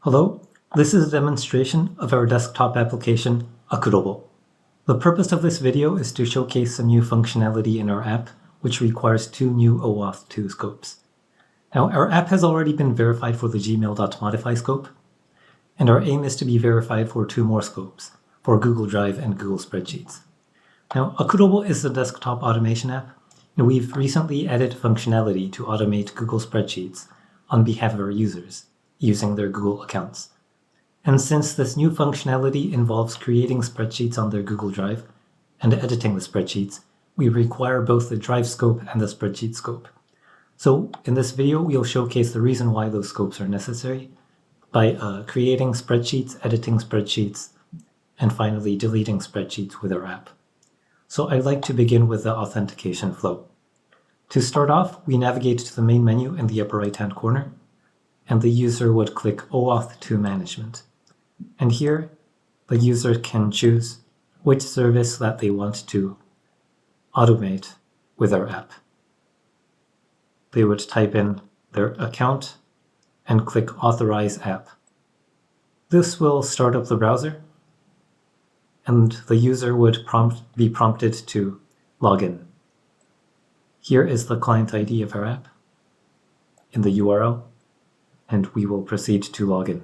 Hello, this is a demonstration of our desktop application, Axrobo. The purpose of this video is to showcase some new functionality in our app, which requires two new OAuth2 scopes. Now, our app has already been verified for the gmail.modify scope, and our aim is to be verified for two more scopes, for Google Drive and Google Spreadsheets. Now, Axrobo is a desktop automation app, and we've recently added functionality to automate Google Spreadsheets on behalf of our users, using their Google accounts. And since this new functionality involves creating spreadsheets on their Google Drive and editing the spreadsheets, we require both the Drive scope and the Spreadsheet scope. So in this video, we'll showcase the reason why those scopes are necessary by creating spreadsheets, editing spreadsheets, and finally deleting spreadsheets with our app. So I'd like to begin with the authentication flow. To start off, we navigate to the main menu in the upper right-hand corner, and the user would click OAuth2 Management. And here, the user can choose which service that they want to automate with our app. They would type in their account and click Authorize App. This will start up the browser, and the user would be prompted to log in. Here is the client ID of our app in the URL, and we will proceed to log in.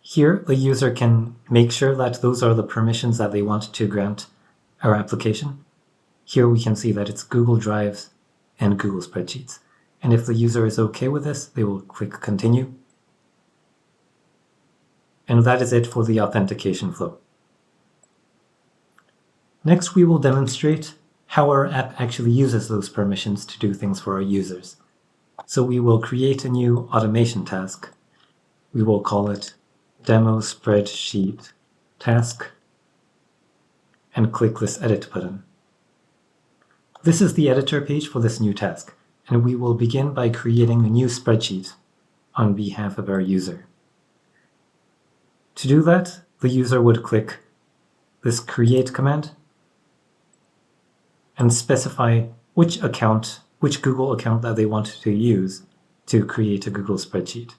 Here, the user can make sure that those are the permissions that they want to grant our application. Here we can see that it's Google Drives and Google Spreadsheets. And if the user is okay with this, they will click Continue. And that is it for the authentication flow. Next, we will demonstrate how our app actually uses those permissions to do things for our users. So we will create a new automation task. We will call it Demo Spreadsheet Task, and click this Edit button. This is the editor page for this new task, and we will begin by creating a new spreadsheet on behalf of our user. To do that, the user would click this Create command and specify which Google account that they want to use to create a Google spreadsheet.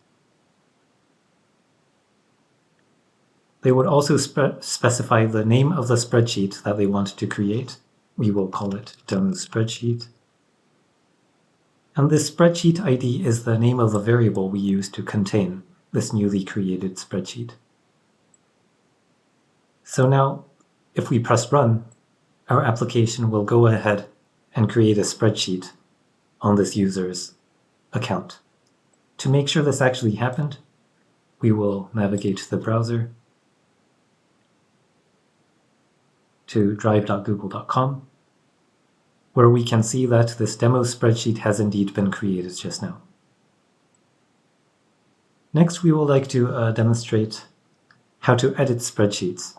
They would also specify the name of the spreadsheet that they want to create. We will call it Demo Spreadsheet. And this spreadsheet ID is the name of the variable we use to contain this newly created spreadsheet. So now, if we press Run, our application will go ahead and create a spreadsheet on this user's account. To make sure this actually happened, we will navigate to the browser to drive.google.com, where we can see that this demo spreadsheet has indeed been created just now. Next, we would like to demonstrate how to edit spreadsheets.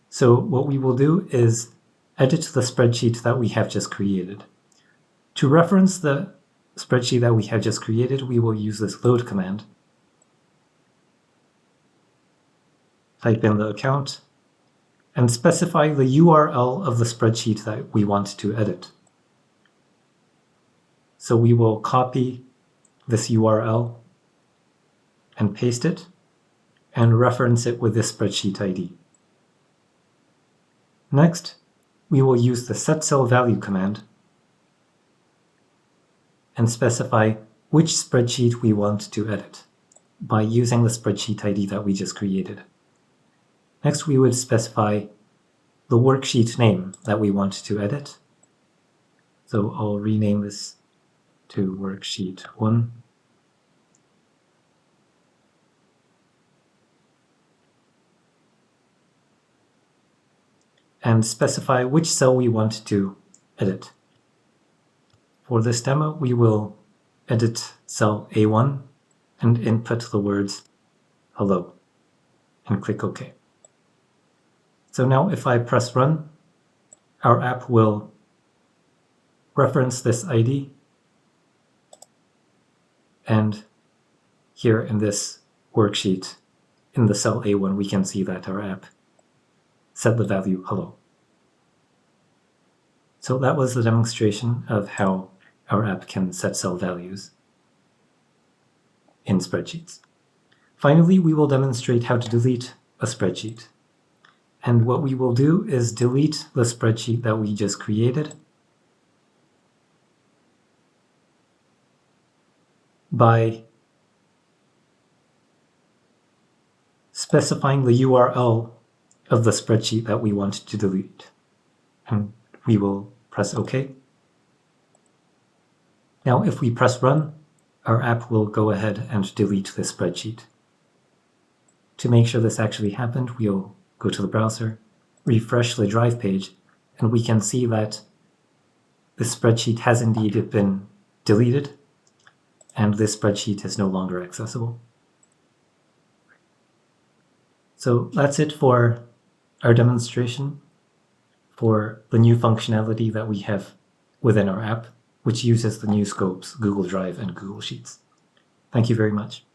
So what we will do is edit the spreadsheet that we have just created. To reference the spreadsheet that we have just created, we will use this load command. Type in the account and specify the URL of the spreadsheet that we want to edit. So we will copy this URL and paste it and reference it with this spreadsheet ID. Next, we will use the setCellValue command and specify which spreadsheet we want to edit by using the spreadsheet ID that we just created. Next, we would specify the worksheet name that we want to edit. So I'll rename this to Worksheet 1. And specify which cell we want to edit. For this demo, we will edit cell A1 and input the words hello and click OK. So now if I press Run, our app will reference this ID, and here in this worksheet, in the cell A1, we can see that our app set the value hello. So that was the demonstration of how our app can set cell values in spreadsheets. Finally, we will demonstrate how to delete a spreadsheet. And what we will do is delete the spreadsheet that we just created by specifying the URL of the spreadsheet that we want to delete. And we will press OK. Now, if we press Run, our app will go ahead and delete the spreadsheet. To make sure this actually happened, we'll go to the browser, refresh the Drive page, and we can see that the spreadsheet has indeed been deleted, and this spreadsheet is no longer accessible. So that's it for our demonstration for the new functionality that we have within our app, which uses the new scopes Google Drive and Google Sheets. Thank you very much.